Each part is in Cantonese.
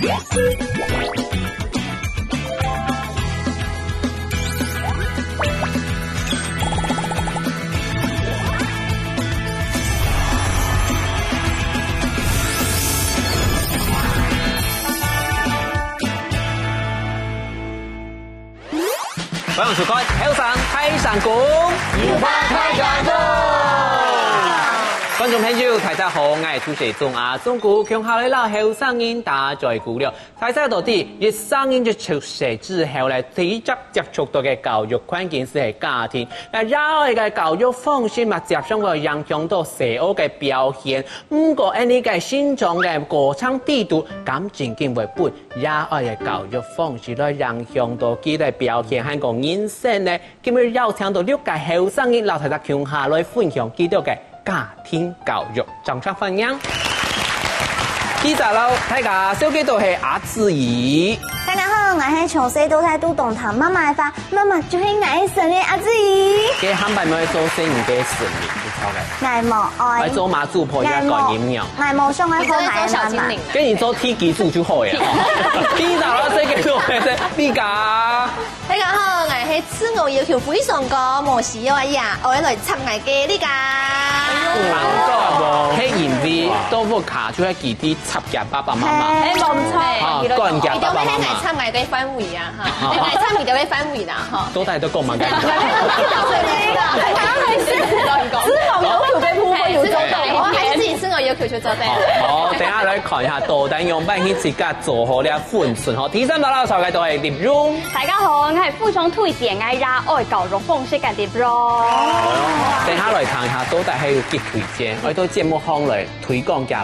欢迎收看《后山开山工》，有花开山工。观众朋友，大家好，我係主持中阿中古，向下嚟啦，後生人打在鼓了。大家到底越生人就出世之後咧，第一接觸到嘅教育環境是家庭，但然後嘅教育方式嘛，接上會影響到社會嘅表現。不過呢個心中嘅歌唱地圖，感情經為本，然後嘅教育方式咧，影響到佢哋表現喺個人生咧，咁樣邀請到6個後生人，老太太向下來分享佢哋嘅家庭教育，掌聲歡迎。記者佬，大家小記都係阿志怡。大家好，我係從細到大都懂堂媽媽嘅話，媽媽就係我神嘅阿志怡。嘅喊白咪做生唔嘅神明，你錯嘅。愛慕愛。做馬祖婆一個音樣。愛慕上愛好買媽媽。跟住做天機組就好呀。記者佬，小記都係呢個。大家好，我係自我要求非常高，無時有呀，我來插藝嘅呢個。喺現味都會卡出喺幾啲插嘅爸爸媽媽。冇錯，個人嘅爸爸媽媽。係插藝嘅範圍啊，嚇，你係參與到嘅範圍啦，嚇。都係都講問題。我係之前自我要求就做定。好，等下來看一下到底用乜嘢自家做好呢款式嗬。第三道啦，上嘅都係葉蓉。大家好，我係附中推薦愛熱愛教育方式嘅葉蓉。等下來看一下到底係要幾推薦，我到節目上來推廣嘅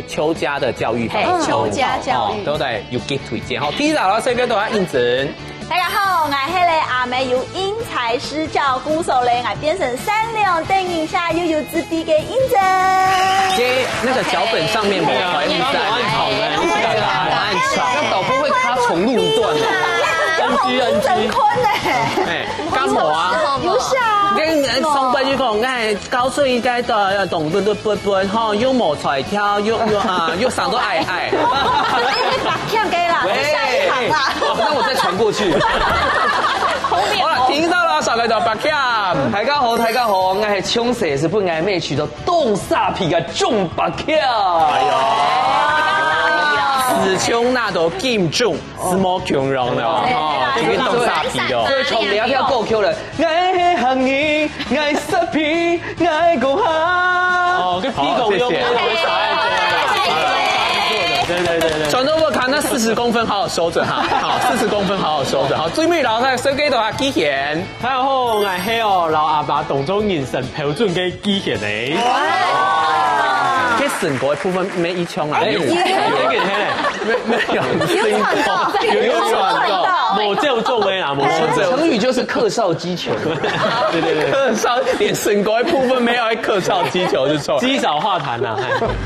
邱家的教育。邱家教育。都係要幾推薦。好，第三道，上嘅都係應徵。大家好，我係咧阿妹由因材施教鼓手咧，我變成善良燈影下又有自閉嘅應徵。即那個腳本上面沒有印在，按闖，那導播會卡重錄一段真坤幹嘛啊？有效。跟上班就講，9歲應該都懂得笨哈，又冇才跳，又上到矮。白跳給啦，下一行啦。那我再傳過去。好啦，聽到啦，上個就白跳。大家好，我係衝社日本藝美曲的凍沙皮嘅中白跳。死衝那都金鐘，是冇強容了，這個凍沙皮哦。所以從你要夠 Q 了，愛行義，愛沙皮，愛夠好。哦，跟 P 狗用的，對。轉到我看那40公分，好好收準哈。好，40公分，好好收準。好，最尾老太手機度啊，機械。大家好，我係我老阿爸動作形成標準嘅機械嚟。佢成個部分沒一槍啊，沒有，冇就中嘅啦，冇就。成語就是客少擊球。對，客少連成個部分沒有，還客少擊球就錯。積少化痰啊，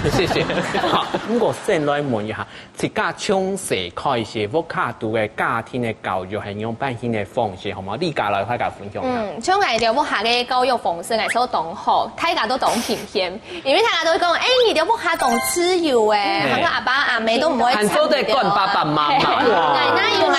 謝謝。好，咁我先來問一下，自家從細開始，我卡讀嘅家庭嘅教育係用乜嘢嘅方式，好冇？呢家來開家分享。從我哋屋下嘅教育方式係所懂好，大家都懂甜甜，因為大家都講，你哋屋下懂自由誒，很多阿爸阿妹都唔會。很多都係管爸爸媽媽。那因為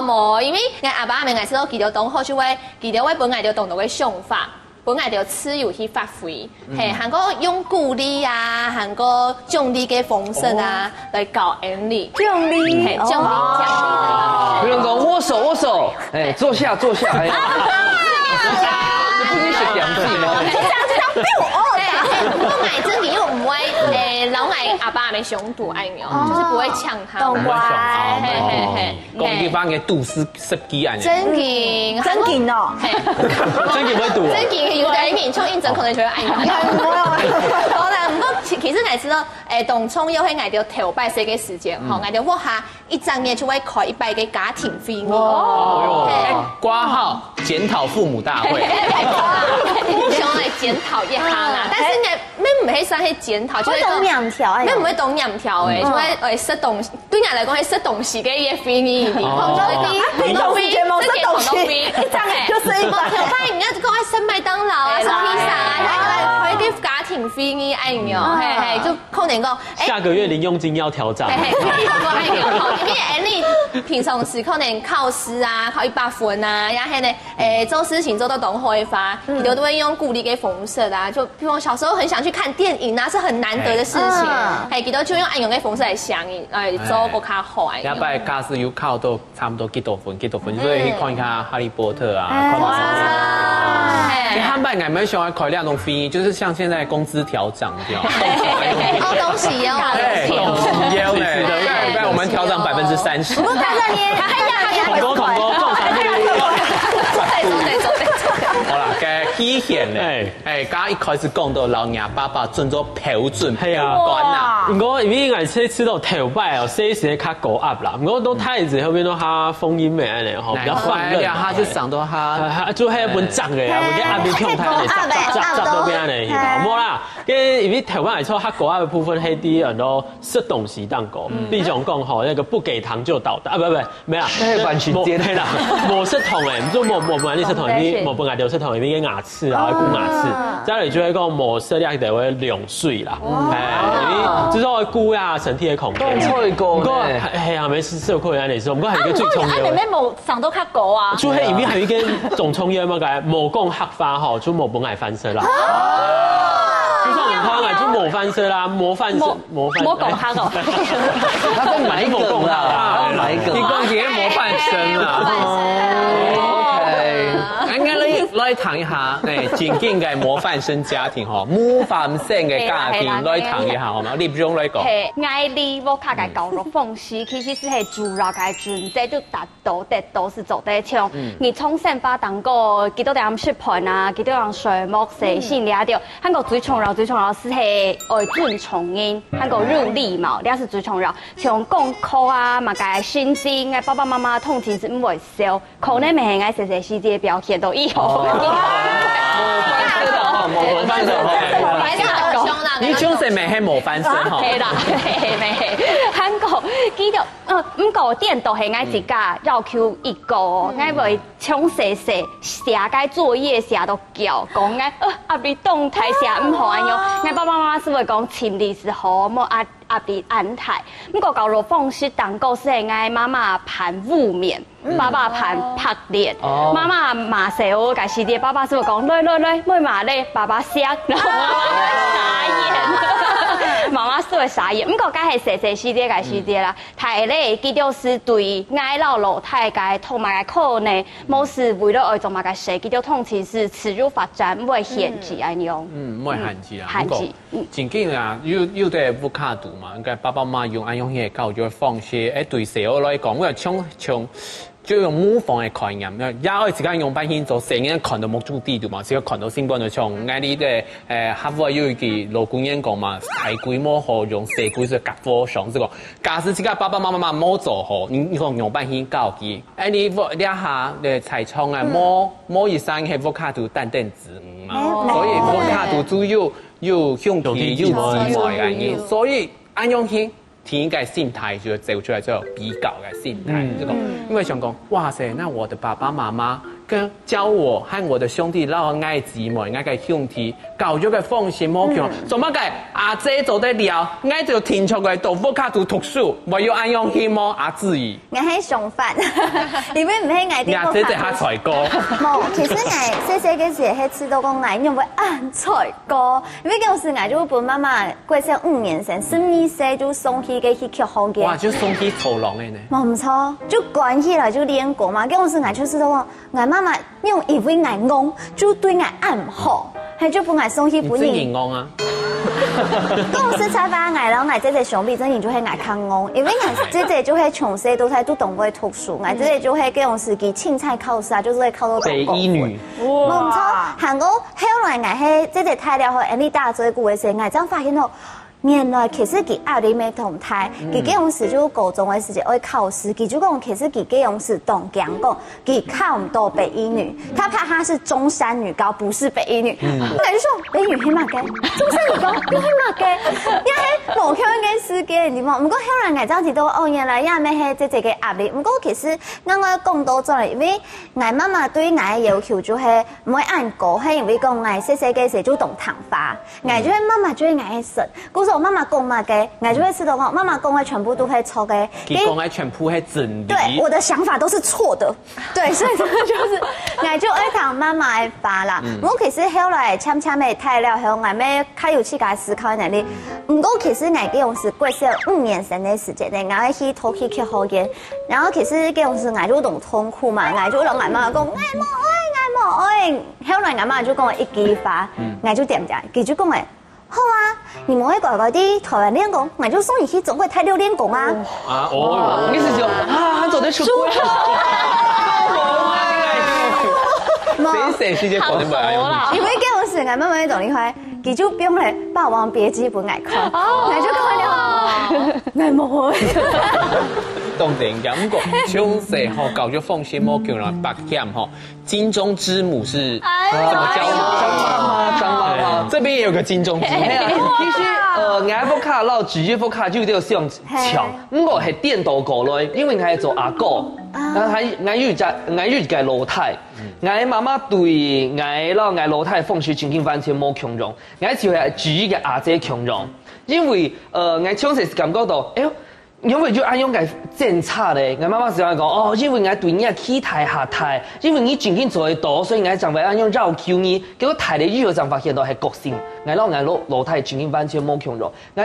冇，因為阿爸阿妹係知道佢哋懂好，就會佢哋會本來就懂到嘅想法。本來就自由去發揮，係韓國用鼓勵啊，韓國獎勵嘅方式啊，來教人哋獎勵，係獎勵。不用講握手，哎，坐下，哎。你不是食點心嗎？不過買真嘅又唔會老嗌阿爸阿妹上度愛樣，就是不會搶他。懂乖，講地方嘅杜斯十幾案。真勁哦，真勁會讀。真勁有啲人衝應徵可能就會愛樣。好啦，不過其實我知道，動創又係嗌到頭擺些嘅時間，吼嗌到我下一整年就會開一擺嘅家庭會議。掛號檢討父母大會。想來檢討一下啦，但是呢，唔係想去檢討，就係懂兩條，咩唔會懂兩條誒，就係識東西，對人嚟講係識東西嘅嘢非你而講咗啲，你都是全部識東西，一張誒，就是一個頭髮，人家講係食麥當勞啊，食披薩啊，開啲家庭费呢哎呦，嘿，就可能讲，下个月零用金要调涨。嘿，因为你平常时可能考试啊，考100分啊，然后呢，做事情做到懂会发，你都会用鼓励给讽刺啊，就比如小时候很想去看电影啊，是很难得的事情，嘿，记得就用按用给讽刺来想，来做个较好哎。要不然假使有考到差不多几多分，所以去看一下哈利波特啊，看到他们俺们喜欢考两种费，就是像现在工资调涨掉，恭喜哦，恭喜耶！对，我们调涨30%。不过看到你，统哥，好啦，嘅体现咧，刚一开始讲到老娘爸爸准做标准标杆啦。我因为我吃到头摆哦，细时较高压啦，我都太子后面都哈风音美安尼吼，比较放任。他就上到他，就迄本涨嘅啊，我啲压力強睇嚟，砸到邊安尼，冇啦。跟因為台灣來說，它高壓的部分，迄啲人都吃東西當講，比如講吼，那個不給糖就搗蛋啊，不，沒啦，完全接係啦，冇食糖誒，唔做冇買啲食糖，啲冇本來就食糖，啲牙齒啊，骨牙齒，再嚟就係講冇食量就會兩歲啦，誒，就是話骨啊身體嘅空間。錯過，不過係啊，沒食過人嚟說，不過係一個最重要。你咩冇上到較高啊？就係因為係一個總重要嘛個冇講黑化吼，就冇本來翻身啦。就算我看來就冇翻身啦，冇講黑哦。他在買梗啦，買梗。你講嘢冇翻身啦。OK， 來談一下，正經嘅模範生家庭嗬，模範生嘅家庭來談一下好嗎？你唔用來講。愛你我卡嘅教育方式，其實是係主要嘅準則，就達到是做得像。你從生發當個幾多點食盤啊，幾多樣水木細先了掉。韓國最重要是係愛尊重人，韓國入禮貌，呢是最重要。像功課啊，嘛嘅心經，嘅爸爸媽媽通常是唔會少，可能咪係愛細細細啲表現到以後。冇翻身，你種食咪係冇翻身嗬？係啦，係。韓國記得，唔過電都係愛自家要求一個，愛為從細寫個作業寫到叫，講愛你動態寫唔好安樣，愛爸爸媽媽是會講情理是好，冇壓力安排。唔過教育方式當個是係愛媽媽盤污面，爸爸盤拍臉，媽媽罵死我個時啲，爸爸是會講來，唔罵你，爸爸聲，然後傻眼，媽媽是會傻眼。唔過梗係細細細啲個時啲啦，係咧記到是對愛老老太個同埋個可能，冇是為了愛做埋個事，記到通常是持續發展，唔會限制安樣。唔會限制啊。限制。正經啊，有啲不卡度嘛，應該爸爸媽媽用安樣嘢教育方式，對細路來講，我係從就用模仿嘅概念，也可以自己用半天做成日看到目標地度嘛，自己看到新聞就從嗌啲嘅合伙有一個老公人講嘛，大規模好用社會嘅夾貨上，即係講假使自己爸爸媽媽冇做好，你講用半天教佢，你下嘅菜倉啊，冇一生係福卡度單字嘛，所以福卡度主要向其要自外嘅嘢，所以按樣去。提一個心態就走出來之後比較嘅心態，這個因為想講，哇塞，那我的爸爸媽媽跟教我和我的兄弟撈愛姊妹，愛個兄弟教育嘅方式冇強，做乜嘅阿姐做得了，愛就停出來到福卡度讀書，我要按樣去麼阿志怡？我係相反，你們唔係愛啲阿姐就係才哥。冇，其實我細細嘅時係知道講愛用會按才哥，因為嗰時我就本媽媽過成5年前，12歲就送去嘅去學校嘅。哇，就送去草廊嘅呢？冇唔錯，就關起來就練過嘛。嗰時我就知道講，我媽媽用以為我戇，就對我按好，係就幫我送去本人。你戇啊？嗰時才發現我姐姐相比真然就係我較戇，因為我姐姐就係從細到大都懂會讀書，我姐姐就係嗰種時期青菜考試啊，就是會考到北一女。冇唔錯，韓國後來我係姐姐睇了後，你大嘴鼓嘅時候，我真發現到。原来其實佢壓力咩狀態，佢嗰種時就高中嘅時候會考試，佢就講其實佢嗰種是東江講，佢考唔到北一女，他怕他是中山女高，不是北一女。我就說北一女起碼嘅，中山女高又起碼嘅，因為冇香嘅時間點喎。唔過後來我真係都哦，原來因為係即個壓力。唔過其實我講到咗，因為我媽媽對我嘅要求就係唔會按個，係因為講我細細嘅時候就動糖化，我就係媽媽就係我食。我媽媽講嘛嘅，我就會知道我媽媽講的全部都係錯嘅。佢講的全部係真的。對，我的想法都是錯的。對，所以就是我就愛同媽媽的發啦。我其實後來參的太了後，我咩開有自己思考能力。不過其實我用是過少5年生的時間咧，我去拖去學好嘅。然後其實嗰種是我就懂痛苦嘛，我就同我媽媽講，我冇愛。後來我媽就講我一句話，我就點解，佢就講誒。好啊，你們會乖乖啲台灣練功，我就送你去中國泰六練功啊！你是說啊，做得出國？誰世界講得唔係？因為嗰陣時我媽媽同你講，佢就變嚟《霸王別姬》本愛看，我就看了，我冇。當然咁講，從細學教育放心冇叫人白劍吼，金鐘之母是怎麼教的？張媽媽，這邊也有個金鐘之母。其實我不卡到直接不卡就都上強，我係電腦過來，因為我係做阿哥，我有個老太，我媽媽對我老太放學真係完全冇強容，我就係自己嘅阿姐強容，因為我從細感覺到，哎呦。因為就按用個政策咧，我媽媽時常講哦，因為我對你起台下台，因為你真正做得多，所以我就會按用繞 Q 你，結果台的語言就發現到係個性，我老太真正完全冇強弱，我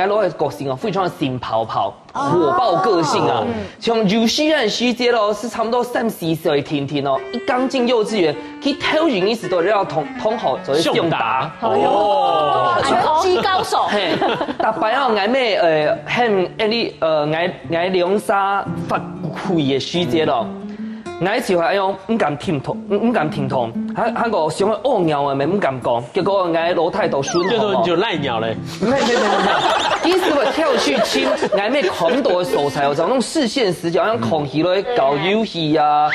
老嘅個性啊非常新泡泡，火爆個性啊，從幼稚園時節咯，是差不多3-4歲天天哦，一剛進幼稚園，佢頭一年時都要同學做上達，拳擊高手，嘿，特別哦，我咩我兩沙發開嘅時節咯，我就係用唔敢聽筒，喺個想去屙尿嘅咪唔敢講，結果我老太度孫就賴尿咧，沒，意思話跳去親，我咩狂多嘅素材，就種視線死角，像空氣咧搞遊戲啊，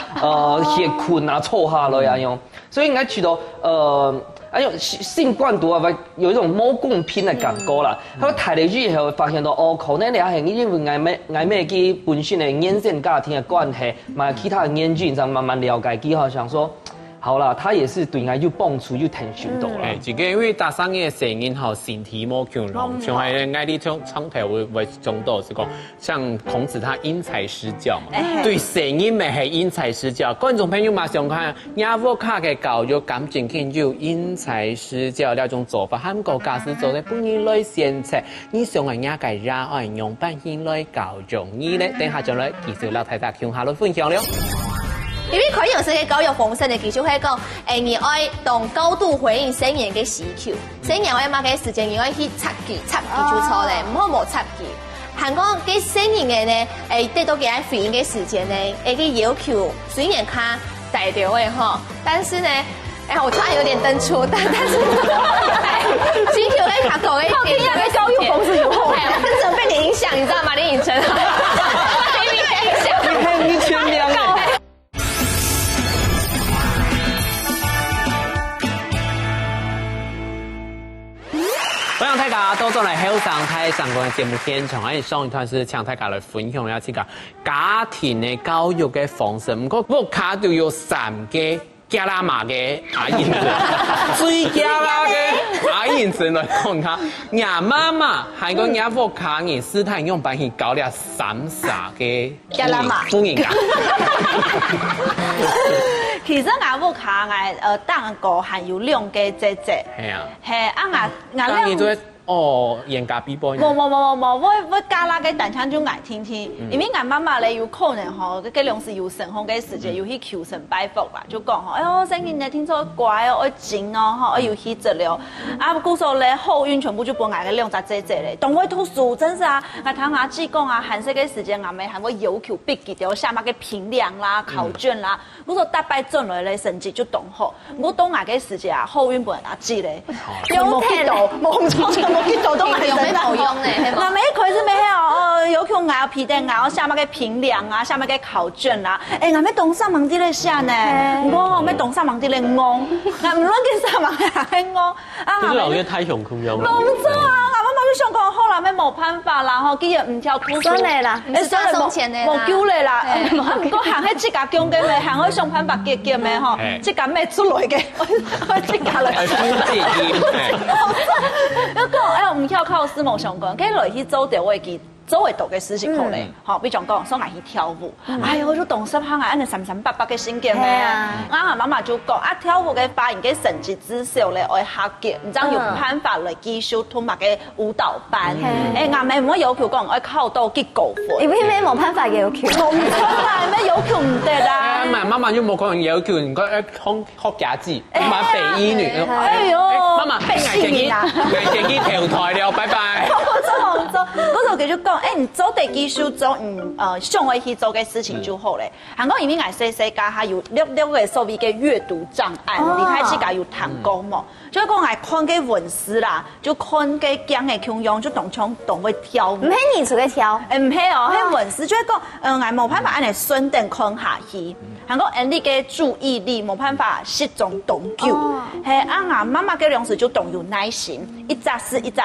血困啊，錯下來啊樣，所以我覺得性灌毒啊，有一種冇公平的感覺啦。佢睇嚟之後發現到，哦，可能你係因為我咩佢本身的原生家庭的關係，嘛其他的原因，就慢慢了解佢，好想說，好啦，他也是對我又幫助又疼惜到啦。自己因為大生嘅聲音和身體冇強壯，像係愛啲唱台會中到是講，像孔子他因材施教嘛，對聲音咪係因材施教。觀眾朋友嘛想看亞沃卡嘅教育咁正經就因材施教那種做法，韓國教師做嘅本意來先切，你想係亞嘅人愛用半天來教育你咧，等下就來繼續老太太向下來分享了。因為佢用嘅教育方式咧，其實係講，你愛同高度回應成人嘅需求，成人愛乜嘅時間，你愛去插記就錯咧，唔好冇插記。韓國嘅成人嘅咧，得到嘅回應嘅時間咧，嘅要求雖然卡大條嘅嗬，但是呢，我突然有點登出，但是需求咧，他講嘅教育方式有後，但是被你影響，你知道嗎？李穎晨，被你影響，你全亮啊！歡迎大家都到嚟後上台上個節目現場，喺上一段是請大家來分享一次個家庭嘅教育嘅方式。唔過我卡就有3個加拉馬嘅阿英子，最加拉嘅阿英子來講下，亞媽媽係個亞沃卡人斯坦用把佢搞了3傻嘅加拉馬歡迎啊！其實亞沃卡當個係有2個姐姐，係啊，係啊當然都係嚴格比波。冇，我加拉嘅單槍就愛聽，因為我媽媽咧有可能吼，嗰兩時有成功嘅時節，要去求神拜佛啦，就講吼，哎呦，生日你聽說乖哦，愛靜哦，吼，要去治療，啊，故說咧後運全部就搬來個2個姐姐咧，同我讀書真是啊，我聽阿姊講啊，韓式嘅時間，我咪喊我要求必記掉下碼嘅評量啦、考卷啦，我說大擺進來咧成績就動好，我當下嘅時節啊，後運搬來阿姊咧，有聽到冇錯。我去做都买用没好用呢，那每一块是咩哦，有去咬皮蛋咬下面嘅评量啊，下面嘅考卷啊，哎，我们东上忙啲咧下呢，我们东上忙啲咧昂，我唔乱嘅上忙係昂啊，就是老爷太雄空用了。冇錯啊，我就想講好啦，咩冇辦法啦，吼，既然唔跳圖真嚟啦，你算送錢嘅啦，冇救你啦，唔過行喺即家強嘅咩，行去想辦法結嘅咩吼，即家咩出來嘅，我即家嚟。一個誒唔跳考試冇上過，跟來去做條位記。周圍讀嘅事情可能，好，比如講，送嚟去跳舞，哎呀，我就動濕下眼，安尼三八嘅心境咩啊？啊，媽媽就講啊，跳舞嘅發現嘅成績至少咧愛合格，唔知用辦法嚟繼續同埋嘅舞蹈班。誒，阿妹唔可以要求講愛考到幾高分，因為咩冇辦法要求，冇錯啦，咩要求唔得啦。唔係，媽媽又冇講要求，唔該學假字，唔係北醫女。哎呦，媽媽，藝健機調台了，拜拜。冇錯，嗰度繼續講。你做地基礎做上位去做嘅事情就好咧。韓國因為我細細家下有六個所謂嘅閱讀障礙，離開自家有彈鋼嘛，所以講我看嘅文字啦，就看嘅講嘅腔樣，就動會跳舞。唔係你出去跳，唔係哦，係文字，就係講我冇辦法按嚟順等看下去。韓國人哋嘅注意力冇辦法集中動久，係啊，媽媽嘅兩時就動有耐心，一扎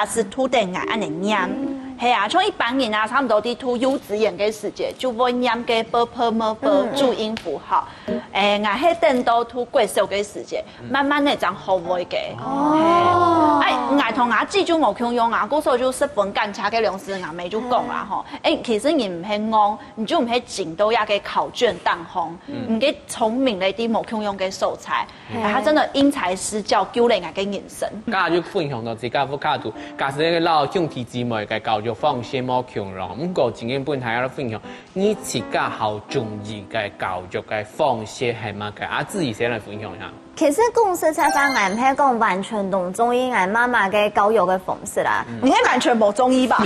字吐定眼按嚟念。係啊，從一般人啊，差唔多啲讀幼稚園嘅時節，就會念嘅 /p/m/p 注音符號。誒，我係等到讀國小嘅時節，慢慢嚟就學會嘅。哦，我同我自己就冇強用啊，嗰時候就10分檢查嘅兩時，我咪就講啦吼。誒，其實你唔係戇，你就唔係進到一個考卷當中，唔嘅聰明嚟啲冇強用嘅素材，他真的因材施教，救你我嘅人生。家就分享到自家副卡度，假使個老兄弟姊妹嘅教育方式冇強咯，唔過今日本台喺度分享，你自家好中意嘅教育嘅方式係乜嘅？自己先嚟分享一下。其實公司採訪我唔係講完全同中意我媽媽嘅教育嘅方式啦。你係完全冇中醫吧？那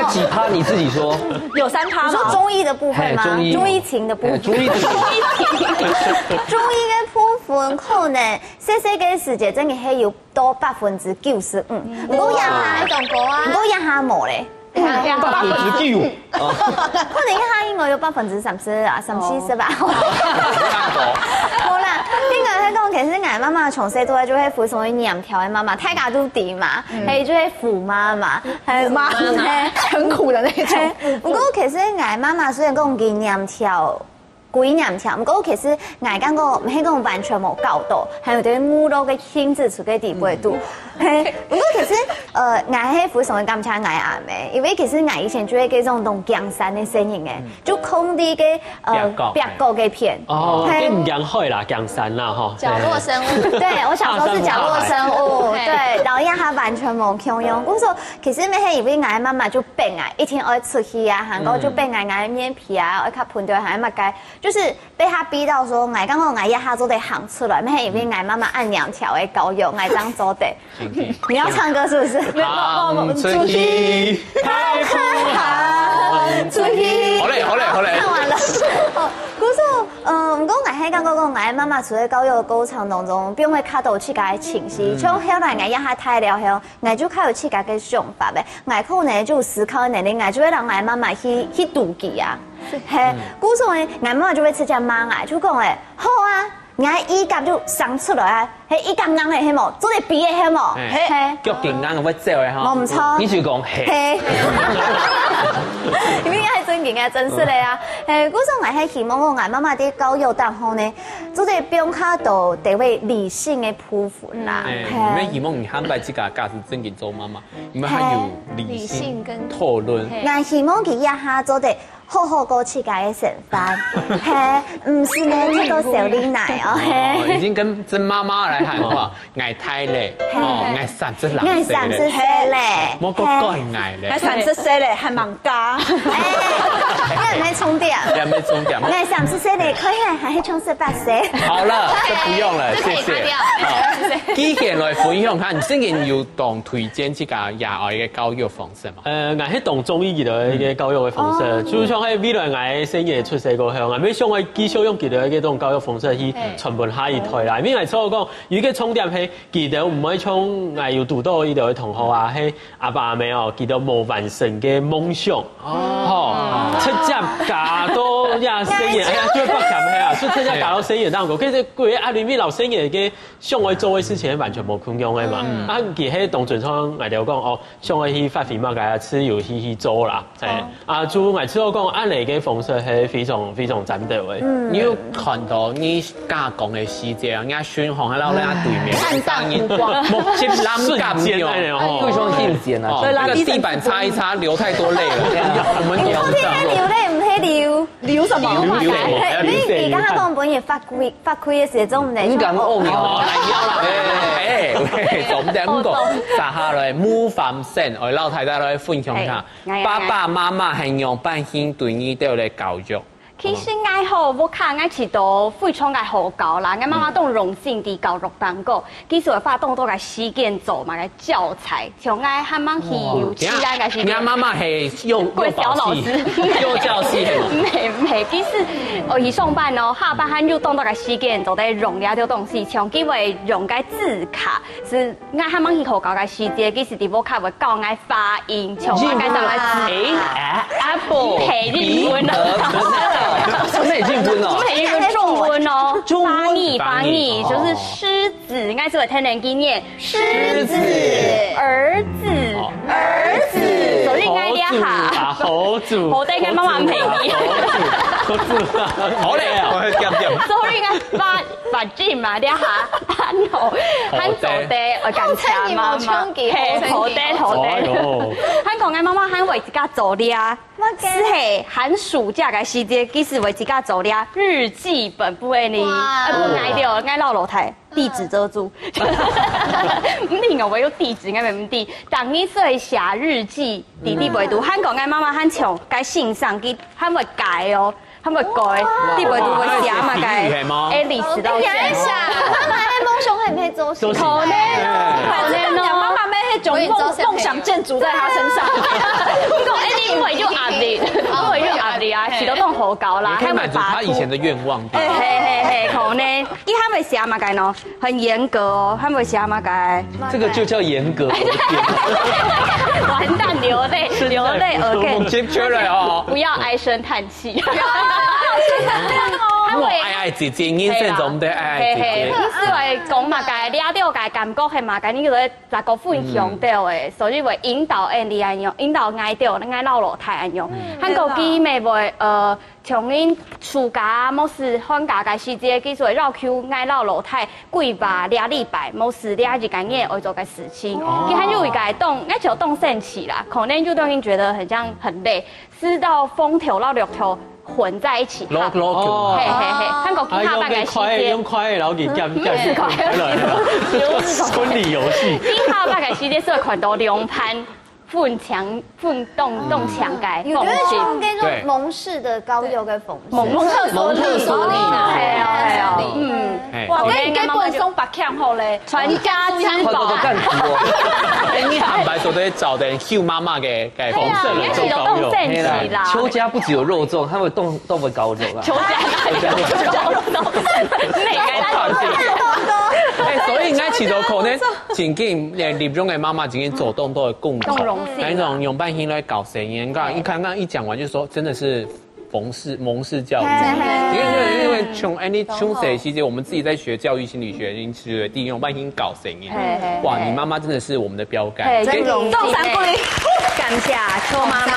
個幾趴你自己說？有3趴。你說中醫的部分嗎？中醫情的部分。中醫的。中醫嘅部分可能細細嘅時節真係係要多95%。唔好一下仲過啊，唔好一下冇咧。9%，可能一下應該有30%啊，34%吧。好啦，呢個喺講其實我媽媽從細到大就係扶送去念條嘅媽媽，大家都點嘛，係就係扶媽嘛，係媽係很苦的那種。不過其實我媽媽雖然講佢念條。幾年條，唔過其實我感覺唔係講完全冇教導，係有啲舞蹈嘅牽制出嘅地步度。不過其實我係非常感謝我阿妹，因為其實我以前就係嗰種動江山嘅聲音嘅，就空啲嘅別個嘅片。哦，你唔講開啦，江山啦，哈。角落生物。對，我小時候是角落生物，對，然後一下完全冇強用。我說其實咩係因為我媽媽就逼我一天愛出去啊，韓國就逼我面皮啊，愛較盤對係乜嘅。就是被他逼到說，我剛剛我一下都得行出來，沒因為我媽媽按2條的教育，我這樣做的。你要唱歌是不是？出去，太好，出去。好嘞。唱完了。哦，故說，唔過我係感覺講，我媽媽處喺教育過程當中，變會較到自家嘅情緒，從後來我一下太了後，我就較有自家嘅想法呗。我可能就思考能力，我就會讓我媽媽去妒忌啊。係，故所呢，我媽媽就會直接罵我，就講誒，好啊，我衣甲就生出來啊，係衣甲硬嘅係冇，做啲鼻嘅係冇，係，腳勁硬嘅會走嘅哈。我唔錯，你就講係，因為係真勁嘅，真實嚟啊！故所我係希望我媽媽啲教育當中呢，做啲變較到地位理性嘅部分啦。係，咩希望你喊白自家家是真嘅做媽媽，唔係還有理性跟討論。我希望佢一下做啲。好好過自家嘅食飯，係唔是呢出到小奶奶哦，已經跟真媽媽來喊話，愛太咧，愛30郎，愛30歲咧，冇個愛咧，愛30歲咧，係盲家，因為唔係充電，愛30歲咧，可以還係充18歲。好了，就不用了，謝謝。既然來分享下，你之前有當推薦自家野外嘅教育方式嘛？我係當中醫嘅教育嘅方式，就像像迄未来爱生意出世个向啊，要上个继续用记得迄种教育方式去传播下一代啦。因为错讲，有个重点係記得唔可以從哎有讀到呢度嘅同學啊，係阿爸阿媽哦，記得冇完成嘅夢想，直接嫁到呀生意，哎呀，最不強係啊，所以直接嫁到生意當個，其實佢阿裏面老生意嘅上去做嘅事情完全冇可能嘅嘛。啊，其實當陣上我哋講哦，上去發揮嘛，嘅自由去做啦，係啊，做我之後講按嚟嘅方式係非常非常值得嘅。你有看到你家講嘅細節啊，人家宣紅喺樓咧對面，當然目接冷感嘅，對雙性剪啊，那個地板擦一擦，流太多淚了。我們你昨天流淚唔係流什麼？流淚，你而家講本嘢發開嘅時候，唔嚟。你敢惡名啊？咁點講？撒下來模範生，我老太太來分享下，爸爸媽媽係用半天對你哋嚟教育。其實愛好，我看愛起到非常嘅好教啦，我媽媽當榮幸地教育當個，其實會發動到個實踐做嘛個教材，像愛漢芒去有起來個是。你媽媽係幼小老師，幼教系唔係，其實我去上班哦，下班還要動到個實踐做啲用了啲東西，像佢會用個字卡，是愛漢芒去好教個實踐，其實啲我卡會教愛發音，像我個上個字 apple 係日文啊。那已經分了，我們係一個中文哦，翻譯就是獅子，應該是會聽人經驗，獅子，兒子，所以應該啲下，猴子，我哋嘅媽媽唔係你，猴子，好嘞，我去掂掂。所以應該發 gym 嘛啲下，喊做爹，我感謝媽媽，係好爹，喊講嘅媽媽喊為自家做啲啊。是係寒暑假嘅時節，幾時為自家做了日記本不會呢？不愛掉，愛落樓台地址遮住。唔定我有地址，愛唔地。當你做寫日記，弟弟會讀。韓國嘅媽媽很強，該信上佢還會改哦，還會改，弟會讀會寫嘛該。歷史到現在。媽媽嘅夢想係唔係做事？可能媽媽咩係種夢想建築在她身上。因為要壓力，因為要壓力啊，是都當好搞啦。可以滿足他以前的願望。嘿，可能，伊還未寫嘛該喏，很嚴格哦，還未寫嘛該。這個就叫嚴格。完蛋，流淚而接出來哦，不要唉聲嘆氣。我愛姐姐，人生中的愛姐姐。你是為講嘛該，了到該感覺係嘛該，你個雜個分享到誒，所以會引導你安用，引導愛到，愛鬧落台安用。韓國機咪會從因暑假某時放假嘅時節，佢會繞口愛鬧落台，幾把兩禮拜，某時兩日間嘢會做個事情。佢還就會該動，愛就動身體啦，可能就讓你覺得很像很累，是到風頭到綠頭。混在一起，嘿，韓國其他大概時間，用快，然後給夾回來了，婚禮遊戲。其他大概時間是會看到兩盤分動牆改，有覺得像那種蒙氏的高幼嘅風，蒙特梭利啦，係啊，哇，你基本上白強好咧，傳家之寶。你坦白說都係找人 Q 媽媽嘅方式嚟做高幼。邱家不只有肉粽，他會動會高肉啊。邱家肉粽，所以應該持到可能前幾年立中嘅媽媽已經做動都會共同，那種用半天來搞生意。你剛剛一講完就說真的是蒙氏教育，因為從細期間我們自己在學教育心理學，已經學第一用半天搞生意。哇，你媽媽真的是我們的標杆。真榮幸，感謝邱媽媽。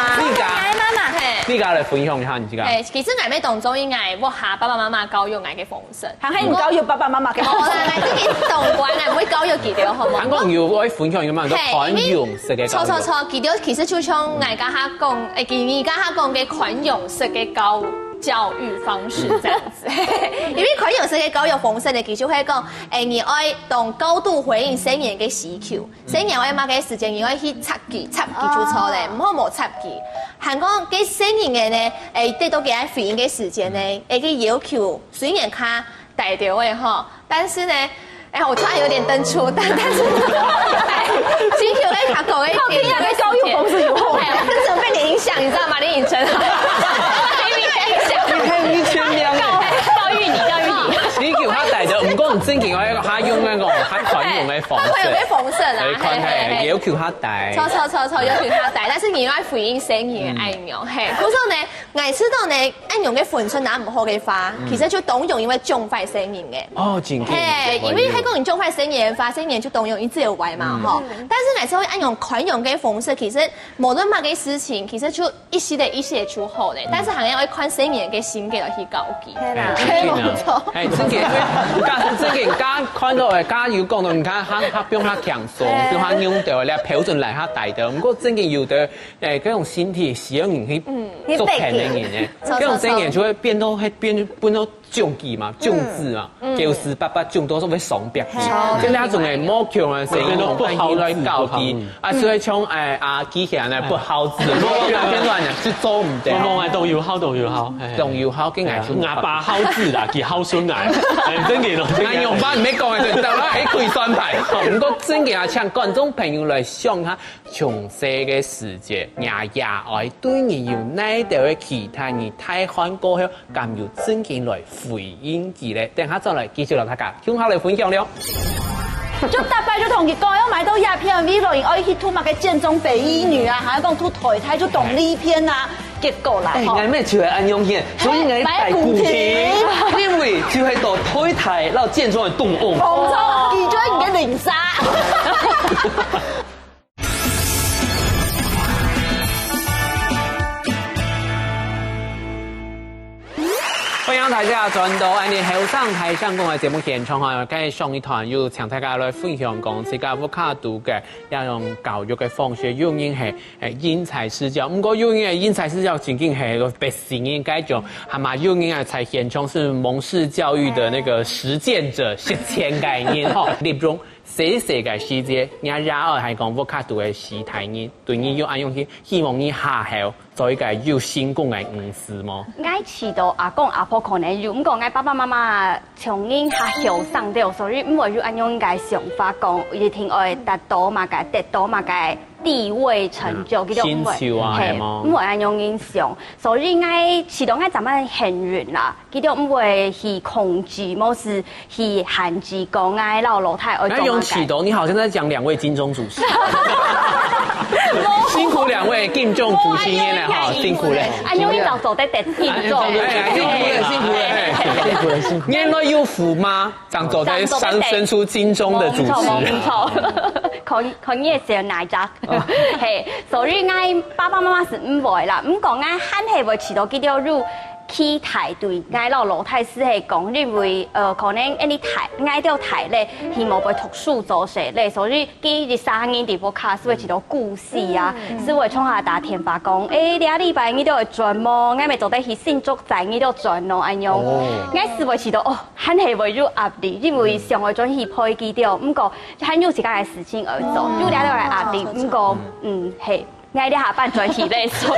你家嚟分享一下你自己。其實我咩當中應該我下爸爸媽媽教育我嘅方式，係唔教育爸爸媽媽嘅方式。呢件同關係唔會教育佢哋好冇？韓國要我分享咁樣多寬容式嘅教育。錯，佢哋其實就像我家下講，而家下講嘅寬容式嘅教育方式這樣子，因為寬容式嘅教育方式呢，其實係講，你愛同高度回應成人嘅需求，成人愛乜嘅時間，你愛去插佢做錯咧，唔好冇插佢。韓國嘅成人嘅呢，得到嘅回應嘅時間呢，佢要求雖然佢大條嘅嗬，但是呢。我突然有點登出，但是需求咧，他講嘅教育方式有好，跟着被你影響你知道吗？你引称好，你看一千两，教育你。你叫他戴着，唔过唔正經，他用那個他款用嘅方式，他款用嘅方式啊，係要求他戴。錯，要求他戴，但是你愛回應聲音嘅愛用，係。嗰時候呢，我知道呢，愛用嘅款式拿唔好嘅話，其實就當用因為中快聲音嘅。哦，正經。係，因為喺講你中快聲音發聲音就當用一自由位嘛，嗬。但是我知道愛用款用嘅方式，其實無論乜嘅事情，其實就一時的出好咧。但是行業愛款聲音嘅心嘅就去高級。係啦，冇錯。係真嘅，真嘅，家看到誒家要講到，你看他比他強壯，比他用到咧標準嚟他戴到，不過真嘅有的誒嗰種身體使用人去做平嘅人咧，嗰種聲音就會變到重機嘛，重字嘛，就是8種多數會鬆別啲，即係那種誒冇強嘅聲音，不好來高啲，啊所以像誒機器人咧不好字，變亂人就做唔到。冇動搖敲，動搖敲跟藝術牙把敲字啦，叫敲酸牙，真嘅咯。我用翻唔咩講嘅，就啦喺佢算牌。唔過真嘅啊，請觀眾朋友來想下，從細嘅時節，爺愛對你有哪度嘅其他人太看過後，咁要真嘅來回應佢咧？等下再來繼續同大家向下來分享了。就大概就同佢講，要買到鴉片 V 落，我去吐埋嘅建中北醫女啊，還要講吐台胎就懂呢篇啊，結果啦。我咩就係安用嘅，所以我戴古亭，因為就係到台胎，然後建中嘅動物。冇錯，記咗你嘅零殺。歡迎大家轉到我哋後生台上講嘅節目現場啊！今日上一堂要請大家來分享講自家福卡度嘅一種教育嘅方式，用嘅係因材施教。唔過用嘅因材施教，僅僅係個別聲音改種，係嘛？用嘅在現場是蒙氏教育的那個實踐者實踐概念吼，例如細嘅細節，人家係講福卡度嘅時態呢，對你要按用去，希望你下後做一個有成功嘅誤事麼？我遲到阿公阿婆可能有，唔過我爸爸媽媽從因下後生掉，所以唔會有按用嘅想法講，一定愛達到嘛嘅地位成就，佢都唔會，係唔會按用影響，所以我遲到我咱們很遠啦，佢都唔會去控制，冇是去限制講我老老太愛做。用遲到，你好像在講兩位金鐘主持。辛苦兩位金鐘主持人咧，哈，辛苦咧。按用就做得得金鐘，辛苦。原來有福嗎？長做得生出金鐘的主持。冇錯，佢也是奶渣。係，所以我爸爸媽媽是唔會啦，唔講我肯係會遲到幾條路。去台對，我老老太師係講，因為可能呢台挨到台咧，希望會讀書做事咧，所以佢啲3年地方卡是會知道故事啊，是會從下打電話講，你下禮拜你都會轉麼？我咪做得去新竹仔，你都轉咯，安樣。我是會知道哦，肯係會有壓力，因為上會轉去配幾條，唔過很有時間嘅事情而做，有啲都係壓力，唔過係。我哋下班再起咧，所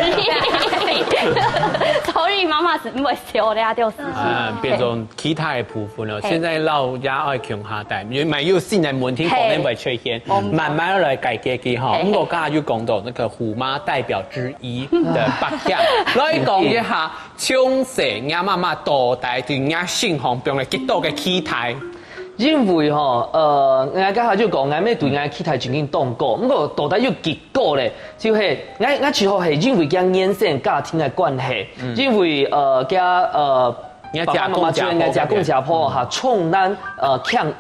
以媽媽是唔會笑我哋下條事情。變成其他嘅部分咯。現在老也愛強下帶，因為有新人問題可能會出現，慢慢來改革佢哈。咁我剛才就講到那個虎媽代表之一的北向，來講一下從細我媽媽到大對我信仰中嘅極多嘅期待。因為吼，我家下就講，我咩對我期待曾經當過，不過到底有結果咧，就係我主要係因為佢原生家庭嘅關係，因為爸爸媽媽就應該家公家婆哈，衝咱強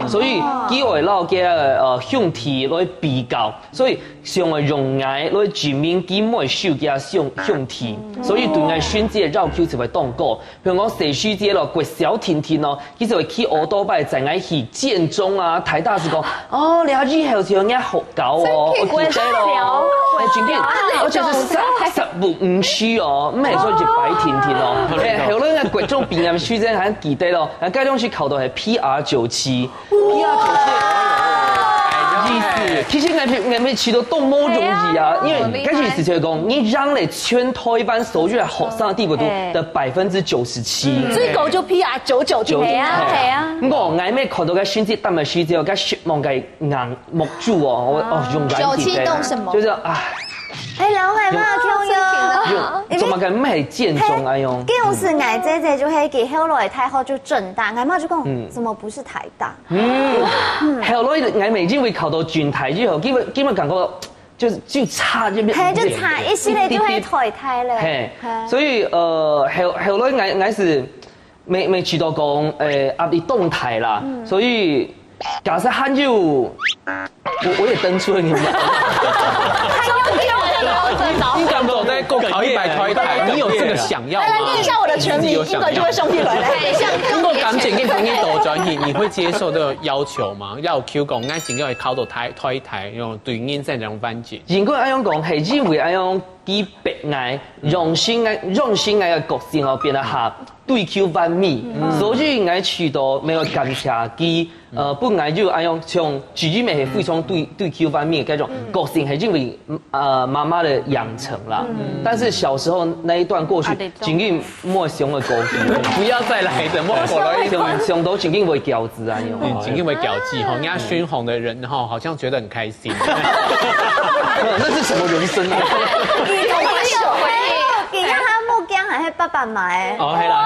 所以機會撈嘅兄弟來比較，所以上個用愛來全面幾枚手嘅兄弟，所以對我選擇繞口就會當過，譬如我寫書節咯，過小甜甜咯，佢就會去好多擺在我去建中啊，台大是講哦，你以後就有人學搞哦，我記得咯，而且是15區哦，唔係說一擺甜甜哦，係後來我國畢業書真係記得咯，嗰種是考到係 PR97，其實我咪去到都冇容易啊，因為嗰陣時就係講，你讓你全台灣所有學生地步都的97%，最高就 PR99，係啊。我嗌咩看到嘅選擇，但係選擇嘅絕望嘅硬木柱哦，我勇敢記得，就是唉。哎，兩位媽，聽个唔系建中哎呦。给我是爱这就黑给后来太后就正大，俺妈就讲怎么不是台大？后来我每次会考到全台之後，基本感覺就差一邊，嘿，就差一系列就會淘汰了。嘿，所以後來我是未去到講壓力動態啦，所以假設很久，我也登出了你們。你敢走在够考100考100，你有这个想要吗？来念一下我的全名，英文就会凶起来了。经过感情跟朋友多转移，你会接受这个要求吗？要 Q 讲，俺真要考到台用对应这种番茄。如果按样講，係只會按樣幾白愛，用心愛嘅個性哦，變得下對 Q 番米，所以愛去到沒有感謝佢。不愛就按樣從自己咪係非常對 Q 方面嘅嗰種個性係因為媽媽的養成啦。但是小時候那一段過去，真經莫想嘅個性，不要再來的莫過來，想到真經會餃子啊！真經會餃子哈，人家熏紅的人哈，好像覺得很開心。那是什麼人生啊？給他木匠還是爸爸買？哦，係啦。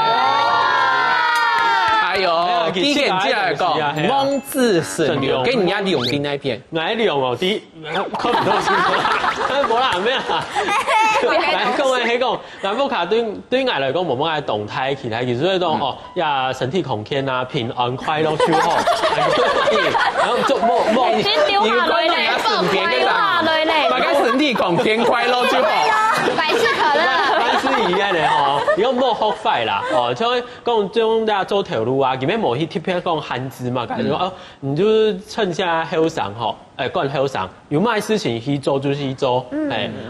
還有，第一個你進來講，蒙自省流，給人家利用的那一片，哪利用哦？第一，可唔多先講，冇啦，咩啊？來講誒，講南福卡對我來講冇乜嘅動態，其他其實都哦呀身體康健啊，平安快樂就好。然後做冇，先丟下來咧，丟下來咧，大家身體康健快樂就好。百事可樂。是一樣嘅吼，如果冇學快啦，哦，像講種大家做條路啊，佢咩冇去特別講限制嘛，佢說哦，你就趁下後生吼，講後生有乜事情去做就去做，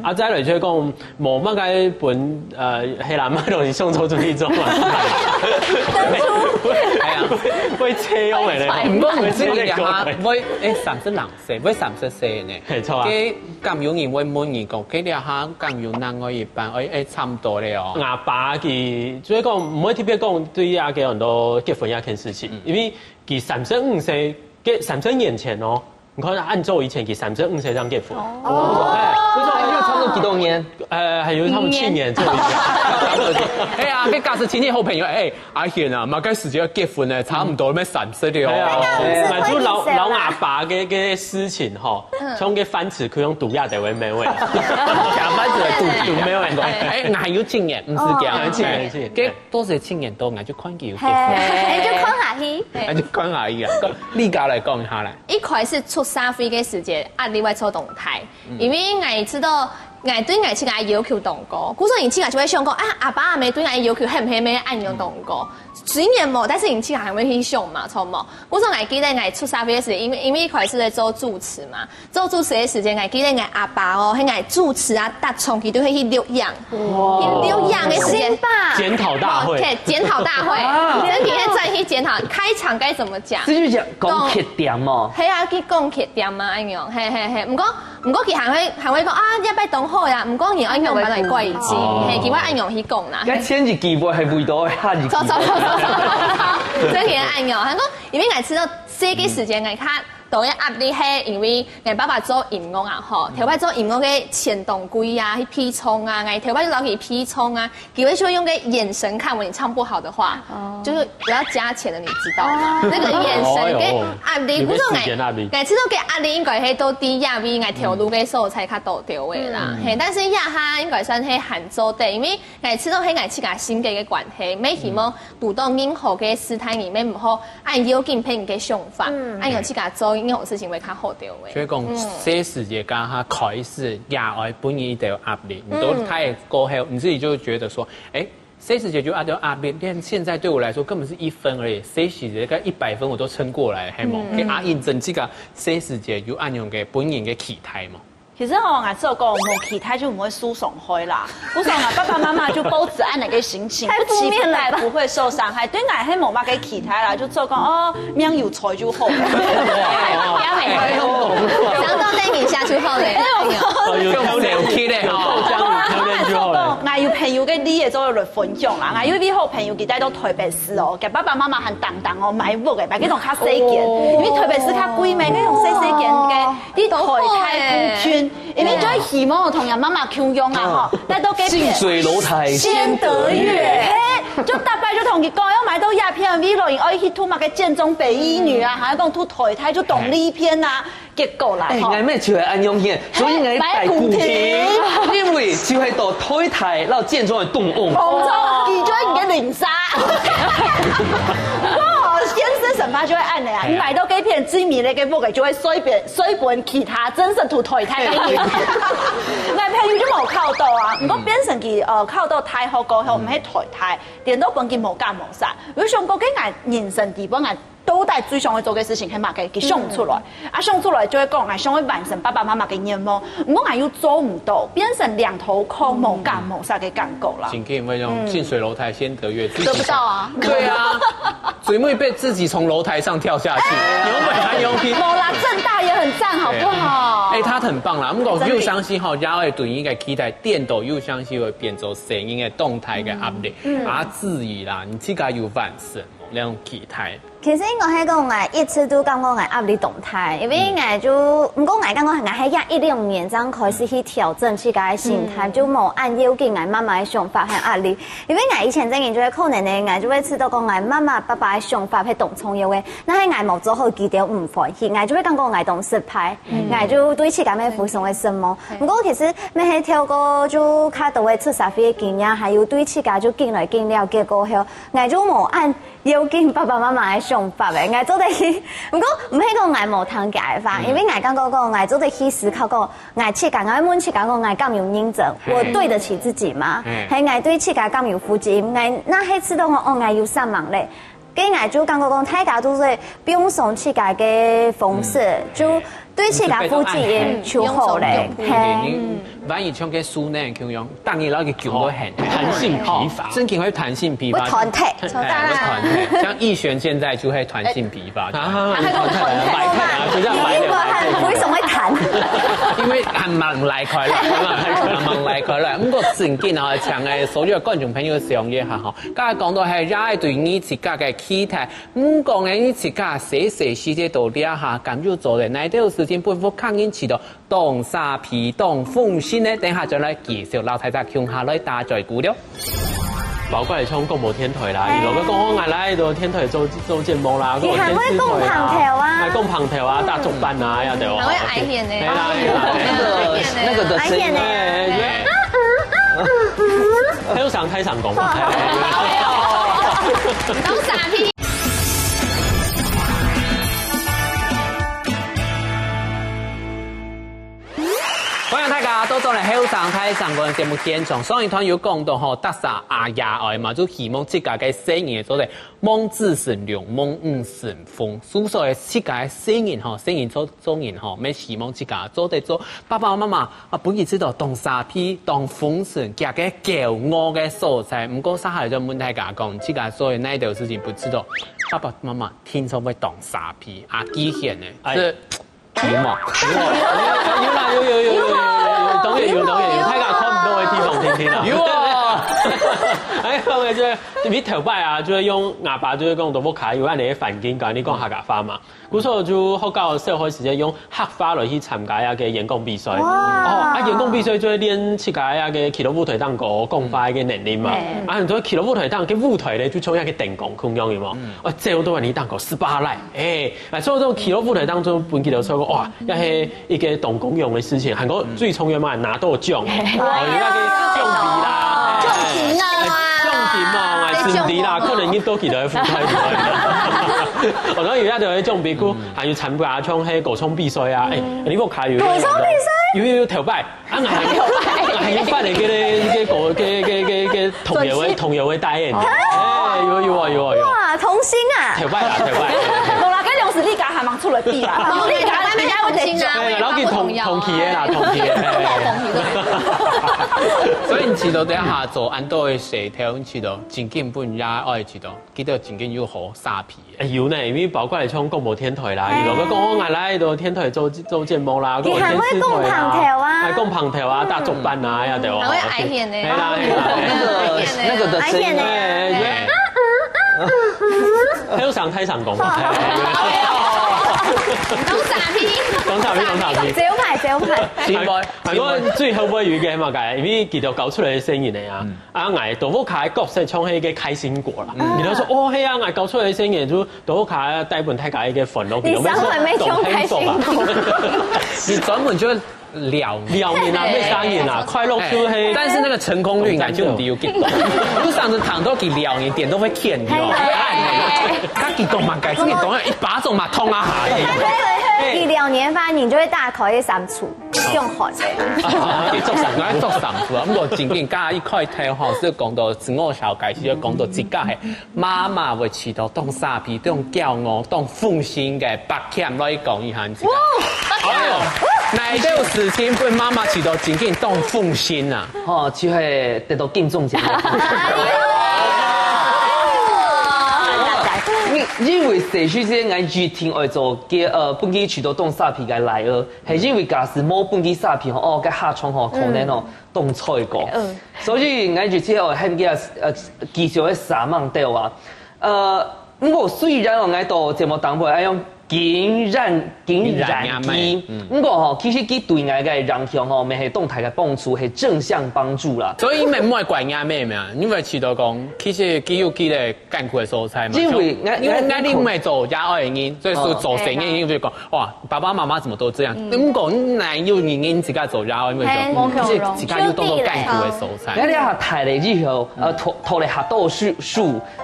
啊再嚟就講冇乜嘅本係啦，乜東西想做就去做嘛，係啊，會車用嚟咧，唔過唔知你下會36歲，會30歲呢，係錯啊，佢咁容易會滿意講，佢哋下咁容難我一般，差唔多了哦。阿爸佢所以講唔可以特別講對阿嘅很多結婚一件事情，因為佢35歲，佢30年前哦。你看按照以前佢35歲這樣結婚，所以說差不多幾多年？係要差唔多7年左右。哎呀，佢假設前年好朋友，阿賢啊，馬家時間結婚咧，差唔多咩30了哦。買出老阿爸嘅事情吼，從個番薯佢用毒藥嚟為美味，假番薯係毒美味。我要青年，唔是講青年，佢多數青年多，我就看佢有結婚，你就看下去，我就看下去啊。呢家嚟講下來，一塊是出社會嘅時節，壓力會做動態，因為我知道。我對我自己要求動過，古時候自己就會想講啊，阿爸阿媽對我要求係唔係咩按樣動過？雖然冇，但是你自己還會去想嘛，錯冇？古時候我記得我出社會嘅時，因為一開始在做主持嘛，做主持嘅時間，我記得我阿爸哦，喺我主持啊，搭從佢都會去錄樣，錄樣嘅時間，檢討大會，檢討大會，整天在去檢討開場該怎麼講，這就講缺點哦。係啊，佢講缺點嘛，咁樣，係，唔過佢還會講啊，一擺當好呀，唔講而按樣本來貴字，係佢話按樣去講啦。一千字記喎係味道下字。錯，所以佢按樣，係講因為我知道這個時間我看。當然壓力係因為我爸爸做音樂啊，吼，頭擺做音樂嘅前動機啊，去批衝啊，我頭擺就攞去批衝啊，佢會說用個眼神看我，你唱不好的話，就是我要加錢的，你知道嗎？那個眼神嘅壓力，不過我知道嘅壓力應該係都啲壓力，我條路嘅所才較多掉嘅啦，係，但是壓下應該算係限做的，因為我知道係我自己性格嘅關係，每希望讀到任何嘅事態裡面唔好按要緊拼嘅想法，按用自己做。呢種事情會較好啲嘅。所以講，這時節間他開始壓外本意都有壓力，你都太過後，你自己就覺得說，這時節就壓到壓力，但現在對我來說根本是1分而已，這時節該100分我都撐過來，係冇？給阿印證這個這時節就按用嘅本人嘅期待嘛。其實我知道講冇期待就唔會輸送開啦，不過我爸爸媽媽就保持按那個心情，不欺騙來不會受傷害。對我係冇乜嘅期待啦，就做講哦，命有財就好。想到你面下就好咧，有條件咧，豆漿有條件就好咧。我有朋友嘅你嘅做嚟分享啦，我有啲好朋友佢帶到台北市哦，嘅爸爸媽媽很當當哦買屋嘅，買嗰種較細件，因為台北市較貴咩，嗰種細件嘅啲台台古券，因為最希望同人媽媽共用啊嗬，帶到幾片。近水樓台先得月，就大伯就同佢講，要買到鴉片 V 落，我去吐埋嘅建中北一女啊，還要講吐台台就懂呢篇啊，結果啦。我咩就係安用嘅，所以我大古亭，因為就係到台台，然後建中嘅動物。冇錯，記咗人嘅零殺。先生審判就會按你啊，你買到幾片知名嘅屋嘅就會隨便其他真實吐台台嘅嘢。男朋友就冇靠到啊，不過變成佢靠到太好過後唔係台台，電腦本佢冇干冇殺。如果上個幾眼人生地方眼。都帶最想去做嘅事情係乜嘅？佢想出來，想出來就會講，想去完成爸爸媽媽嘅願望。唔過又做唔到，變成兩頭空，冇干冇殺嘅感覺啦。請給我用近水樓台先得月，得不到啊。對啊，嘴妹被自己從樓台上跳下去，有本還有皮。冇啦，正大也很讚，好不好？哎，他很棒啦。我又相信吼，然後對應該期待電腦又相信會變做聲音嘅動態嘅 update，至於啦，你自家有完成那種期待。其實我喺個我一直都感覺我壓力動態，因為我就唔過我感覺我喺2016年這樣開始去調整自己嘅心態，就冇按要緊我媽媽嘅想法和壓力。因為我以前真係就會可能咧，我就會知道講我媽媽爸爸嘅想法係當重要嘅，但係我冇做好記條唔歡喜，我就會感覺我當失敗，我就對自己咩負上嘅失望。不過其實咩係跳過就較多嘅出社會嘅經驗，還有對自己就經來經了，結果後我就冇按要緊爸爸媽媽嘅想法嘅，我做得去，不過唔係講我冇通解法，因為我感覺講我做得去思考講，我自己我問自己講我敢有認真，我對得起自己嗎？係我對自己敢有負責，我那係知道我我有上網咧，跟我就感覺講大家都係不用送自己嘅方式，就對自己負責就好咧。反而唱嘅書呢，佢用當然攞嘅叫都很彈性疲乏，真係會彈性疲乏。會團體，團體，像逸璇現在就係彈性疲乏。啊，擺攤啊，就這樣擺嘅。為什麼會彈？因為係忙來快樂，忙來快樂。咁個正經啊，唱嘅所有觀眾朋友上一下嗬，今日講到係也對你自家嘅期待，唔講嘅你自家寫細節度啲下，咁就做嘅，那都有時間背負抗英持到當沙皮當風先呢，等下再來介紹老太太向下來打在鼓了。包括係從公務天台啦，原來佢講我嚟到天台做節目啦，嗰個電視台啊，係講棚頭啊，搭竹班啊，有啲話。還會挨臉呢？那個的聲音，喺度上台上講。當傻皮。歡迎大家到咗嚟香港台上個節目現場，上一團有講到吼，特色阿爺愛嘛，就希望自家嘅聲音做嚟夢自成龍，夢唔成風，所以自家嘅聲音吼，聲音做人吼，咩希望自家做得做爸爸媽媽啊，本意知道當沙皮當風神，夾嘅驕傲嘅所在，唔過沙下就問大家講，自家所以那條事情不知道，爸爸媽媽聽說會當沙皮啊，幾險呢？是。有冇？有，當然有，睇下看唔到嘅地方聽啦。有啊，哎，講嘅就係你頭擺啊，就係用啞巴，就係講到屋企有安尼嘅環境，講你講客家話嘛。故所就學校小學時間用客話來去參加一個演講比賽。演講比賽就係練自家一個企業舞台當個講話嘅能力嘛。很多企業舞台當嘅舞台咧，就從一個電講空樣嘅嘛。最後都係你當個18嚟，所以種企業舞台當中本期就說過，哇，又係一個動公用嘅事情，韓國最重要嘛，拿到獎，而家嘅獎品啦，獎品嘛，係獎啦，可能已經都記得副台度。我講而家就係獎品，佢還要參加唱喺歌唱比賽啊！你個卡要歌唱比賽，要頭擺，係要翻嚟嘅童謠嘅代言，有啊！哇，童星啊！頭擺啦，頭擺。冇啦，嗰種是你家还忙出来比啦，你家人家会得金啊，然后给同期的啦，同期的。所以你知道等下做安多的舌头，你知道真紧本也爱知道，记得真紧要好沙皮。有呢，因为包括嚟講講無天台啦，如果講我嚟到天台做節目啦，你還會講旁條啊，係講旁條啊，大足班啊，呀對喎，還會挨片呢，那個的聲音，喺上梯上講，講傻皮，招牌，先輩，如果最後尾語嘅嘛嘅，因為佢就搞出嚟嘅聲音嚟啊，啊捱豆腐卡角色唱起嘅開心果啦，然後說哦係啊，捱搞出嚟嘅聲音就豆腐卡帶本太解嘅粉咯，你上回沒唱開心果，你專門就撩面啊，咩聲音啊，快樂出氣，但是那個成功率應該就唔低要激動，路上的糖都給撩你，點都會欠你哦，他激動嘛，改自己動，一把種嘛通啊下。你2年翻年就會大考一3處，用學嘅。做神，我做神父啊！咁我前邊加一塊睇吼，是講到自我小解釋，講到自家係媽媽會遲到當沙皮，當驕傲，當奉獻嘅白鉗來講一下。哎呦，哪個事情被媽媽遲到真緊當奉獻啊？哦，就係得到金鐘獎。因為社區這個 IG 聽愛做嘅本機取到當沙皮嘅來兒，係因為假使冇本機沙皮哦，嘅下窗可能哦當菜過，所以 IG 之後係嘅繼續喺三萬掉啊，我雖然我喺度節目當中係用竟然機，不過吼其實佢對外嘅人向吼，咪係動態嘅幫助，係正向幫助啦。所以唔係怪啱咩咩啊？因為遲到講，其實佢有佢嘅艱苦嘅所在嘛。因為你唔係做家愛人，所以說做成嘅人就講，哇，爸爸媽媽怎麼都這樣？咁講難要人人自家做家愛，因為就即係自家要多多艱苦嘅所在。你下睇嚟之後，拖嚟下多樹，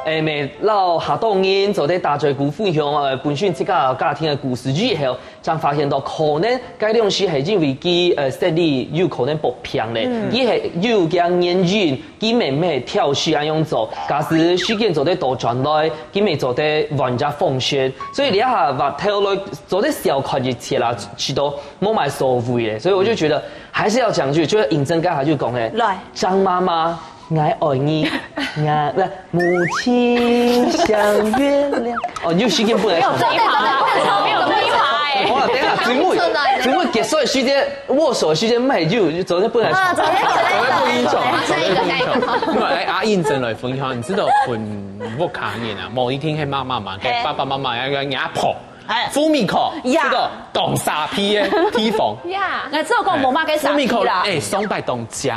咪撈下多人做啲大嘴股分享本身自家家庭嘅故事之後，就發現到可能該兩時係因為佢實力有可能不平咧，佢係有嘅年紀，佢咪咩跳戲咁樣做，假使時間做啲多轉來，佢咪做啲玩家奉獻，所以你一下話跳來做啲小塊熱切啦，去到冇買所謂嘅，所以我就覺得還是要講句，就是認真跟下就講咧，張媽媽。我愛你，母親像月亮。哦，你有時間不能。沒有這一趴，沒有這一趴哎。哇，等下節目結束的時間，握手的時間咪就昨天不能。昨天不應種。因為阿燕正來分享，你知道本屋卡年啊，某一天係媽媽嘛，嘅爸爸媽媽有個牙婆。福米口，這個當沙皮嘅地方。呀，我知道講冇媽嘅沙皮啦。雙拜當醬。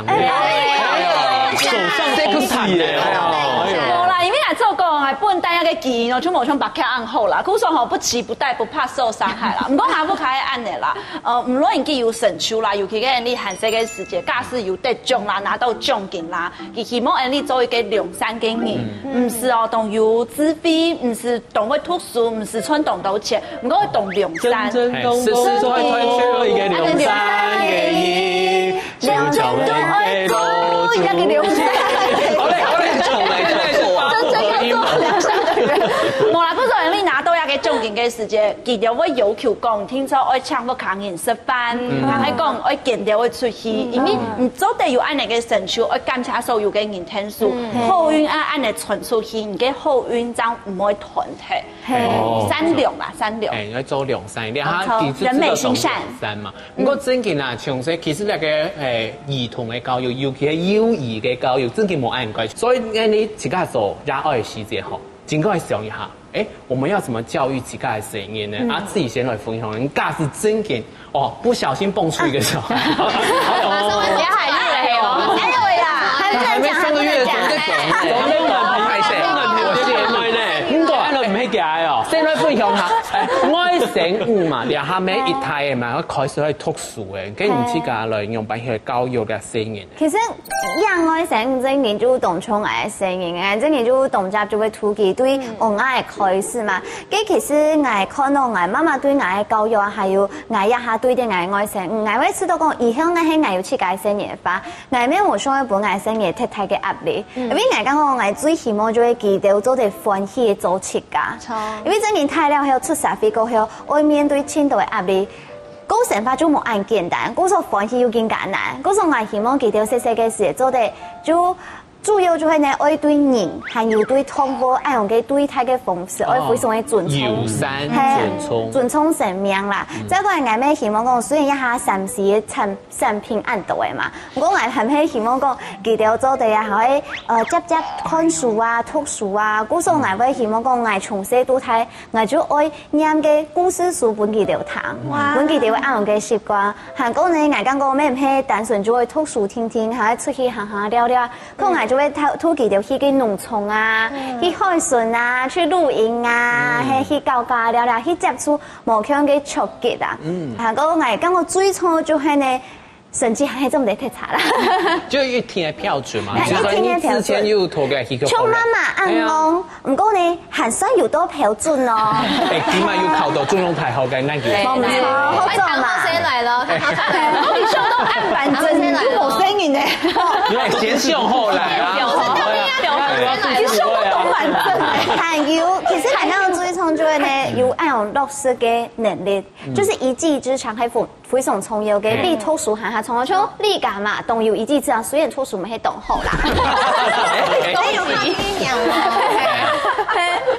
手上這個事耶。冇啦，因為我知道講係本單一個技能，全部從白卡按好啦。佢說吼不期不待，不怕受傷害啦。唔講下不開按的啦。唔論人家有成就啦，尤其個人哋韓式嘅世界，假使有得獎啦，拿到獎金啦，佢希望人哋做一個良善嘅人，唔是哦，懂有自費，唔是懂會讀書，唔是穿懂到錢。唔該，懂良善，真正懂得做一個良善嘅人，就叫你做一個良善。好嘞，做真正要做良善嘅人。冇啦，不過人哋拿到一個獎金嘅時間，佢就會要求講，聽說愛搶個客人食飯，係講愛見到會出去，因為唔做得有按那個成就，愛感謝所有嘅人天數，好運按嚟傳出去，你嘅好運將唔會斷氣，善良啦，善良。要做良善，你下人美心善嘛。不過真嘅啊，從細其實那個兒童嘅教育，尤其係幼兒嘅教育，真嘅冇按關係。所以你自家做也愛細節好，應該想一下，我們要怎麼教育自家嘅聲音呢？自己先來分享，你假是真嘅不小心蹦出一個小孩，也還入嚟哦，哎呦呀，還沒3個月，唔該，唔係呢，應該喺度唔起解哦。先來分享下，愛生五嘛，然後尾一胎嘅嘛，開始去讀書嘅，跟唔知家來用辦去教育嘅聲音。其實養愛生五真研究動從愛聲音嘅，真研究動作就會突起對我愛開始嘛。咁其實愛看到愛媽媽對愛教育，還有愛一下對啲愛生五，愛會知道講以後愛係愛要去改生嘢法，愛咩我想要本愛生嘢太太嘅壓力，因為愛講我愛最希望就會記得做啲歡喜嘅做切噶，因為真年太了後出社會過後，會面對千度嘅壓力。嗰成法就冇咁簡單，嗰種歡喜又更艱難，嗰種我希望記得細細嘅事做得就。主要就係呢，愛對人，還有對動物，愛用嘅對待嘅方式，愛非常嘅尊重，友善、尊重生命啦。再個係咩希望講，雖然一下暫時嘅產品按到嘅嘛，我係係希望講，記得做地啊，可以接看書啊、讀書啊，嗰種係會希望講，愛從細到大，愛就愛念嘅故事書本記得讀，本記得會按用嘅習慣。韓國呢，愛講講咩唔係單純就會讀書聽聽，還出去行行聊聊，佢愛就會突記到去嘅農場啊，去海巡啊，去露營啊，去教家聊聊，去接觸無強嘅觸覺啊。韓國愛講我最初就係呢。甚至係真唔得睇查啦，就一天嘅標準嘛，就說你之前有拖嘅一個。像媽媽按講，唔過呢還算有多標準哦。起碼要考到中庸太好嘅那個。冇錯，好做嘛。先嚟咯，你說都按反正冇聲音嘅，先上後來啊。你說都懂反正。還有，其實係那個最重要呢，有按用落實嘅能力，就是一技之長係非常重要嘅，比讀書還從我講理解嘛，動有一技之長，雖然讀書唔係懂好啦。都有一樣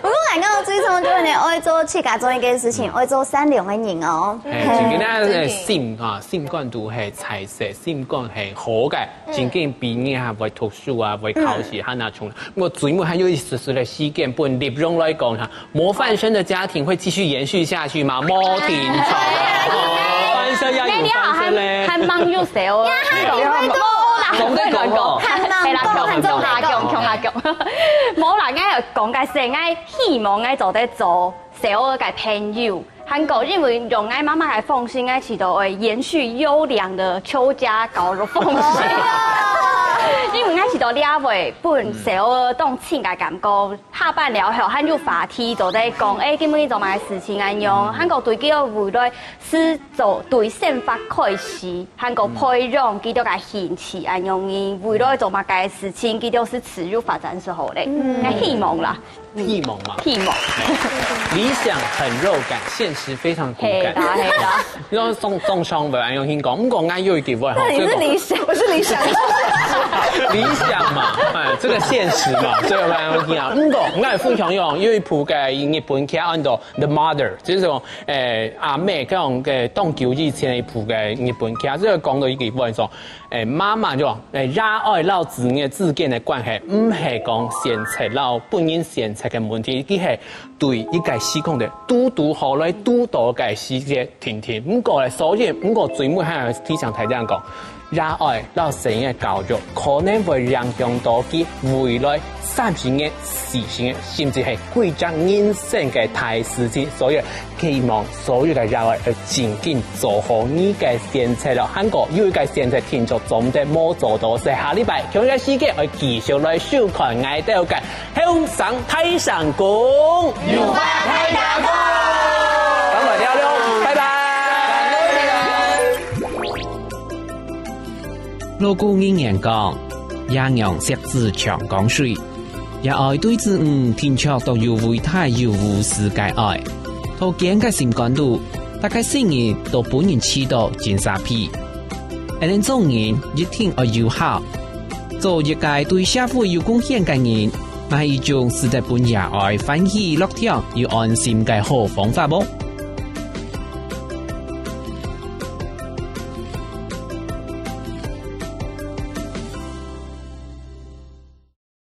不過我講最重要呢，愛做自家做一件事情，愛做善良嘅人哦。就嗰心啊，心肝度係彩色，心肝係好嘅，真正畢業啊，為讀書啊，為考試嚇那種。我最末還有一絲絲的事件，本立榮來講嚇，模範生的家庭會繼續延續下去嗎？冇停錯。翻身呀，有翻身咧。還蠻有笑啊！講得講哦，係啦，強下強，冇啦，我講嘅是我希望我做得做小我嘅朋友。韓國因為讓我媽媽係放心，我知道會延續優良的邱家教育風氣。因為我知道兩位本小兒當親嘅感覺，下班了後，還有話題就在講，今日做乜事情咁樣？韓國對佢個未來是做對憲法開始，韓國培養佢哋嘅興趣咁樣，未來做乜嘅事情，佢哋是持續發展時候咧，我希望啦。希望嘛，希望。理想很肉感，現實非常骨感。係啦。因為宋商唔按用先講，唔講啱有一點喎。你是理想，我是理想。理想嘛，這個現實嘛，所以我按用先啊。唔講，我係非常用，有一部嘅日本劇按到 The Mother，就是講阿妹嗰種嘅當九以前一部嘅日本劇，即係講到一個部分說，媽媽就話熱愛老子嘅之間嘅關係，唔係講現實老本人現實嘅問題，佢係對一個時空嘅嘟好來嘟到嘅世界停停。唔過咧，所以唔過最尾係提倡睇這樣講。熱愛老生嘅教育，可能會影響到佢未來30年、40年，甚至係貴族人生嘅大事情。所以希望所有嘅熱愛去盡緊做好呢個選擇咯。韓國有一個選擇聽咗總得冇做到，是下禮拜同一時間我繼續來收看我哋嘅向上睇上宮，有話睇大宮。等我聊聊，拜拜。老古人言講，養羊食子長江水，也愛對子女天朝都有偉大有無私嘅愛，同堅嘅心肝度，大概成日都本人知道真沙皮，而恁種人一定要友好，做一個對社會有貢獻嘅人，係一種使得本人愛歡喜樂天又安心嘅好方法啵。